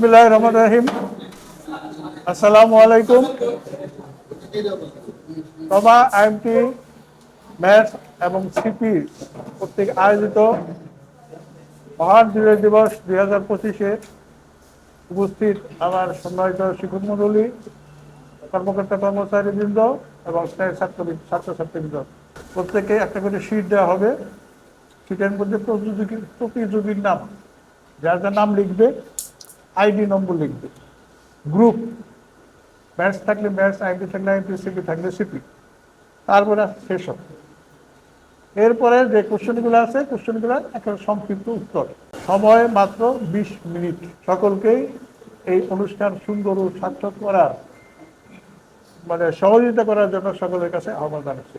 বিসমিল্লাহির রহমানির রহিম। আসসালামু আলাইকুম। ট্রমা আইএমটি ম্যাথস এবং সিপি কর্তৃক আয়োজিত মহান বিজয় দিবস 2025-এ উপস্থিত আমার সম্মানিত শিক্ষক মণ্ডলী, কর্মকর্তা কর্মচারীবৃন্দ এবং ছাত্রছাত্রীবৃন্দ, প্রত্যেকে একটা করে শীট দেওয়া হবে। শীটের মধ্যে প্রতিযোগীর নাম, যার যার নাম লিখবে, আইডি নম্বর লিখবে, গ্রুপ, ম্যাথস থাকলে ম্যাথস, আইডি থাকলে আইডি, সিপি থাকলে সিপি, তারপরে শেষ হবে। এরপরে যে কোশ্চেনগুলো আছে, কোশ্চেনগুলো একটা সংক্ষিপ্ত উত্তর। সময় মাত্র 20 মিনিট। সকলকেই এই অনুষ্ঠান সুন্দর ও সার্থক করার সহযোগিতা করার জন্য সকলের কাছে আহ্বান জানাচ্ছি।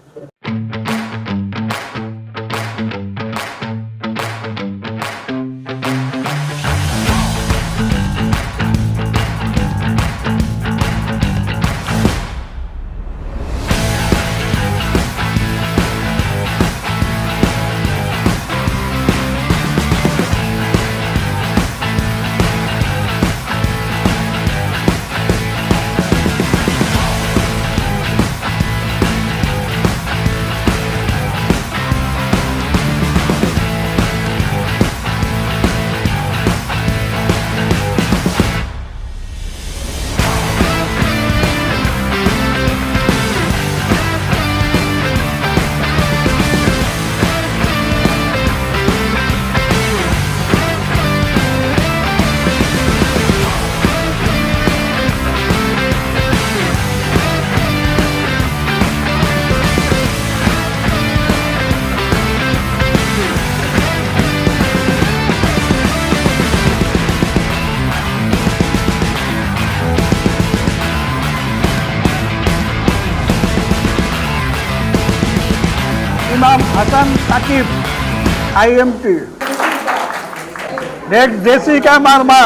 Imam Hasan Sakib, IMT. Next Jessica Marma,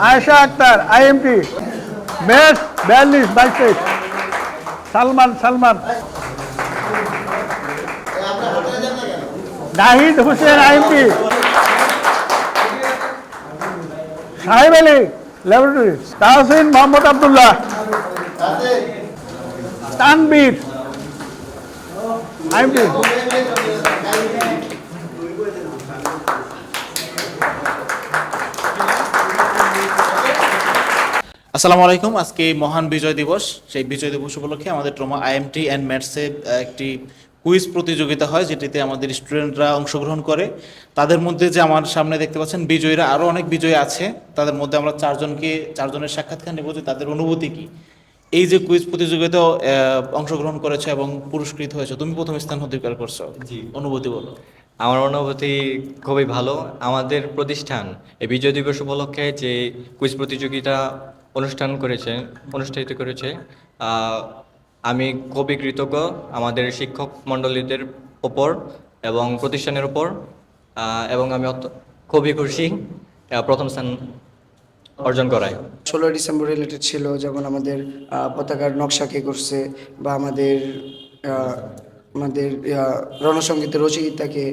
Ayesha Akter, IMT. Maths 42-22, Salman. Nahid Hossain, IMT. Saheb Ali, laboratory. Tahsin Mohammad Abdullah, Tanvir, IMT. আসসালামু আলাইকুম। আজকে মহান বিজয় দিবস। সেই বিজয় দিবস উপলক্ষে আমাদের ট্রমা আইএমটি অ্যান্ড ম্যাথসে একটি কুইজ প্রতিযোগিতা হয়, যেটিতে আমাদের স্টুডেন্টরা অংশগ্রহণ করে। তাদের মধ্যে যে আমার সামনে দেখতে পাচ্ছেন বিজয়ীরা, আরও অনেক বিজয়ী আছে। তাদের মধ্যে আমরা চারজনের সাক্ষাৎকার নেব যে তাদের অনুভূতি কী। এই যে কুইজ প্রতিযোগিতায় অংশগ্রহণ করেছে এবং পুরস্কৃত হয়েছে, তুমি প্রথম স্থান অধিকার করছো, জি, অনুভূতি বলো। আমার অনুভূতি খুবই ভালো। আমাদের প্রতিষ্ঠান এই বিজয় দিবস উপলক্ষে যে কুইজ প্রতিযোগিতা অনুষ্ঠিত করেছে, আমি খুবই কৃতজ্ঞ আমাদের শিক্ষক মণ্ডলীদের ওপর এবং প্রতিষ্ঠানের ওপর, এবং আমি খুবই খুশি প্রথম স্থান অর্জন করায়। 16 ডিসেম্বর রিলেটেড ছিল, যেমন আমাদের পতাকার নকশা কে করছে, বা আমাদের রণসঙ্গীতের রচয়িতাকে।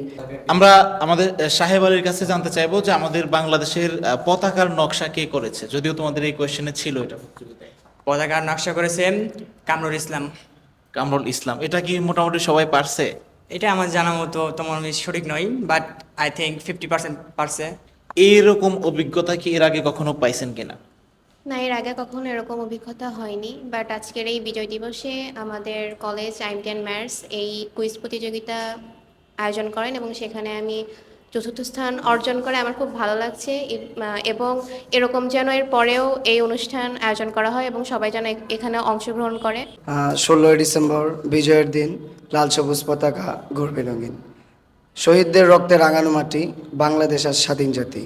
আমরা আমাদের সাহেব আলীর কাছে জানতে চাইবো যে আমাদের বাংলাদেশের পতাকার নকশা কে করেছে, যদিও তোমাদের এই কোয়েশ্চেনে ছিল এটা। পতাকার নকশা করেছেন কামরুল ইসলাম। এটা কি মোটামুটি সবাই পারছে? এটা আমার জানা মতো তোমার সঠিক নয়, বাট আই থিঙ্ক 50% পারছে। এইরকম অভিজ্ঞতা কি এর আগে কখনো পাইছেন কিনা? না, এর আগে কখনো এরকম অভিজ্ঞতা হয়নি, বাট আজকের এই বিজয় দিবসে আমাদের কলেজ আইএমটি অ্যান্ড ম্যাথস এই কুইজ প্রতিযোগিতা আয়োজন করেন এবং সেখানে আমি 4র্থ স্থান অর্জন করে আমার খুব ভালো লাগছে। এবং এরকম যেন এর পরেও এই অনুষ্ঠান আয়োজন করা হয় এবং সবাই যেন এখানে অংশগ্রহণ করে। 16 ডিসেম্বর বিজয়ের দিন, লাল সবুজ পতাকা ঘুরবে রঙিন। শহীদদের রক্তে রাঙানো মাটি, বাংলাদেশ আজ স্বাধীন জাতি।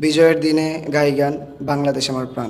বিজয়ের দিনে গাই গান, বাংলাদেশ আমার প্রাণ।